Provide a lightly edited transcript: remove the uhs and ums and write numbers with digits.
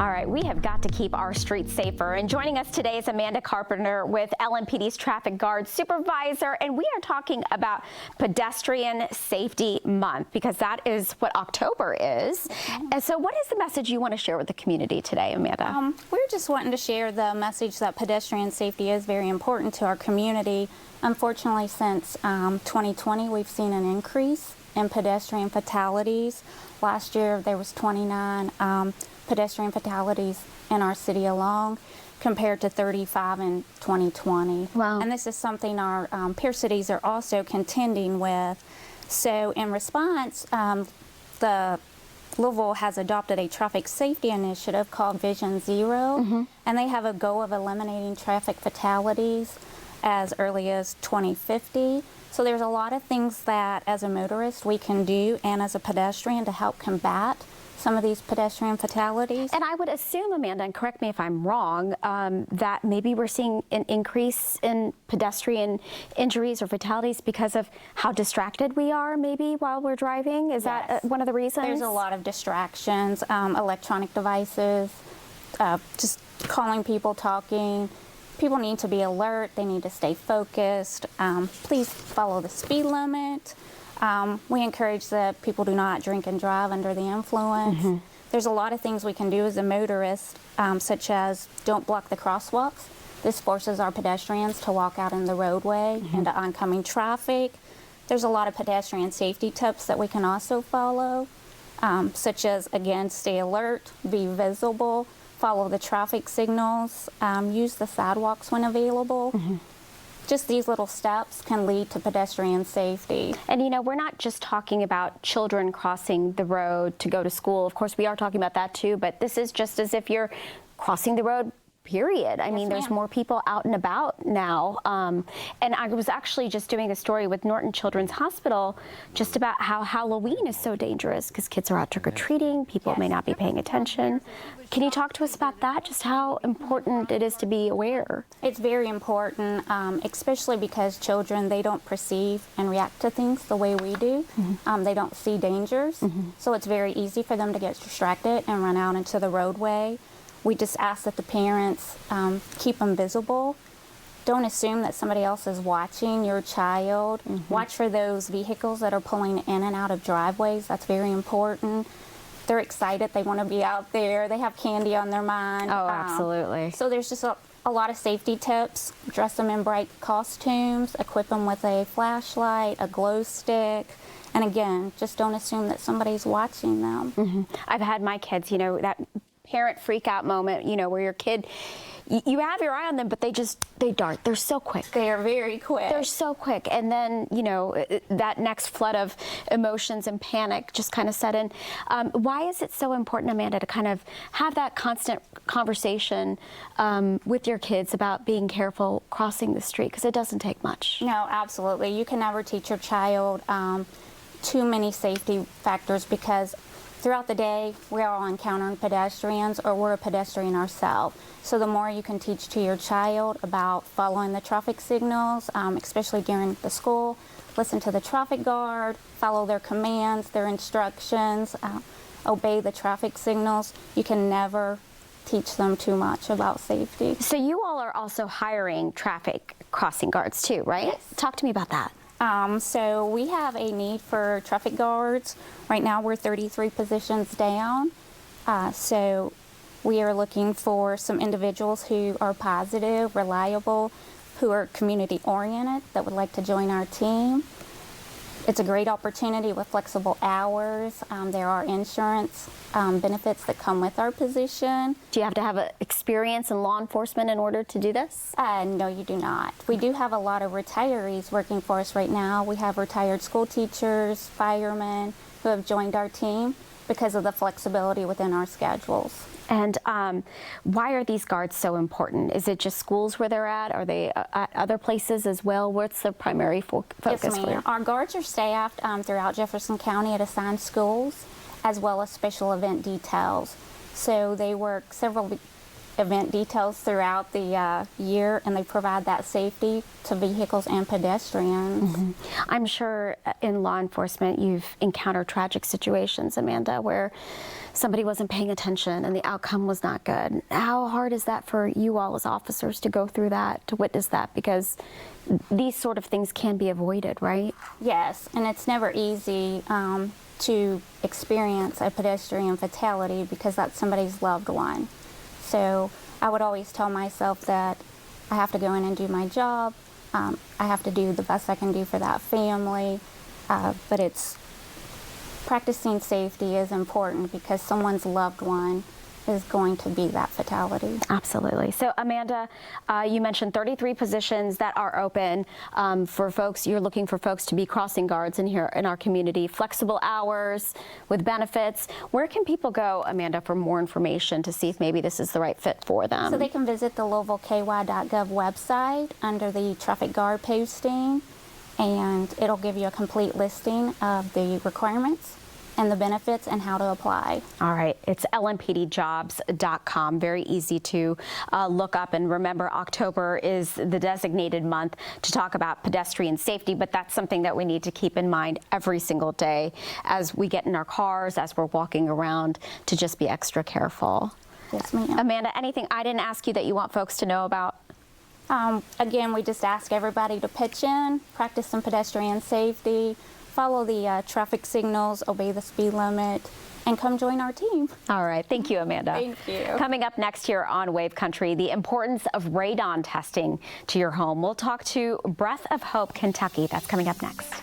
All right, we have got to keep our streets safer. And joining us today is Amanda Carpenter with LMPD's Traffic Guard Supervisor, and we are talking about Pedestrian Safety Month because that is what October is. And so what is the message you want to share with the community today, Amanda? We're just wanting to share the message that pedestrian safety is very important to our community. Unfortunately, since 2020, we've seen an increase in pedestrian fatalities. Last year, there was 29 pedestrian fatalities in our city alone, compared to 35 in 2020. Wow. And this is something our peer cities are also contending with. So in response, the Louisville has adopted a traffic safety initiative called Vision Zero, and they have a goal of eliminating traffic fatalities as early as 2050. So there's a lot of things that as a motorist we can do and as a pedestrian to help combat some of these pedestrian fatalities. And I would assume, Amanda, and correct me if I'm wrong, that maybe we're seeing an increase in pedestrian injuries or fatalities because of how distracted we are maybe while we're driving. Is that one of the reasons? There's a lot of distractions, electronic devices, just calling people, talking. People need to be alert. They need to stay focused. Please follow the speed limit. We encourage that people do not drink and drive under the influence. There's a lot of things we can do as a motorist, such as don't block the crosswalks. This forces our pedestrians to walk out in the roadway into oncoming traffic. There's a lot of pedestrian safety tips that we can also follow, such as, again, stay alert, be visible, follow the traffic signals, use the sidewalks when available. Just these little steps can lead to pedestrian safety. And you know, we're not just talking about children crossing the road to go to school. Of course, we are talking about that too, but this is just as if you're crossing the road, period. I mean, there's more people out and about now. And I was actually just doing a story with Norton Children's Hospital just about how Halloween is so dangerous because kids are out trick-or-treating, people may not be paying attention. Can you talk to us about that, just how important it is to be aware? It's very important, especially because children, they don't perceive and react to things the way we do. They don't see dangers, so it's very easy for them to get distracted and run out into the roadway. We just ask that the parents keep them visible. Don't assume that somebody else is watching your child. Watch for those vehicles that are pulling in and out of driveways. That's very important. They're excited. They want to be out there. They have candy on their mind. Oh, absolutely. So there's just a lot of safety tips. Dress them in bright costumes. Equip them with a flashlight, a glow stick. And again, just don't assume that somebody's watching them. I've had my kids, you know, that parent freak out moment, you know, where your kid, you have your eye on them, but they dart. They're so quick. They are very quick. They're so quick. And then, you know, that next flood of emotions and panic just kind of set in. Why is it so important, Amanda, to kind of have that constant conversation with your kids about being careful crossing the street? Because it doesn't take much. No, absolutely. You can never teach your child too many safety factors because throughout the day, we're all encountering pedestrians or we're a pedestrian ourselves. So the more you can teach to your child about following the traffic signals, especially during the school, listen to the traffic guard, follow their commands, their instructions, obey the traffic signals, you can never teach them too much about safety. So you all are also hiring traffic crossing guards too, right? Yes. Talk to me about that. So we have a need for traffic guards. Right now we're 33 positions down. So we are looking for some individuals who are positive, reliable, who are community oriented, that would like to join our team. It's a great opportunity with flexible hours. There are insurance benefits that come with our position. Do you have to have experience in law enforcement in order to do this? No, you do not. We do have a lot of retirees working for us right now. We have retired school teachers, firemen who have joined our team because of the flexibility within our schedules. And why are these guards so important? Is it just schools where they're at? Are they at other places as well? What's the primary focus? Yes, ma'am. Our guards are staffed throughout Jefferson County at assigned schools, as well as special event details. So they work several event details throughout the year, and they provide that safety to vehicles and pedestrians. I'm sure in law enforcement you've encountered tragic situations, Amanda, where somebody wasn't paying attention and the outcome was not good. How hard is that for you all as officers to go through that, to witness that? Because these sort of things can be avoided, right? Yes, and it's never easy to experience a pedestrian fatality because that's somebody's loved one. So I would always tell myself that I have to go in and do my job. I have to do the best I can do for that family, but it's practicing safety is important because someone's loved one is going to be that fatality. Absolutely. So Amanda, you mentioned 33 positions that are open for folks. You're looking for folks to be crossing guards in here in our community. Flexible hours with benefits. Where can people go, Amanda, for more information to see if maybe this is the right fit for them? So they can visit the LouisvilleKY.gov website under the traffic guard posting, and it'll give you a complete listing of the requirements and the benefits and how to apply. All right, it's lmpdjobs.com. Very easy to look up. And remember, October is the designated month to talk about pedestrian safety, but that's something that we need to keep in mind every single day as we get in our cars, as we're walking around, to just be extra careful. Yes, ma'am. Amanda, anything I didn't ask you that you want folks to know about? Again, we just ask everybody to pitch in, practice some pedestrian safety, follow the traffic signals, obey the speed limit, and come join our team. All right. Thank you, Amanda. Thank you. Coming up next here on Wave Country, the importance of radon testing to your home. We'll talk to Breath of Hope, Kentucky. That's coming up next.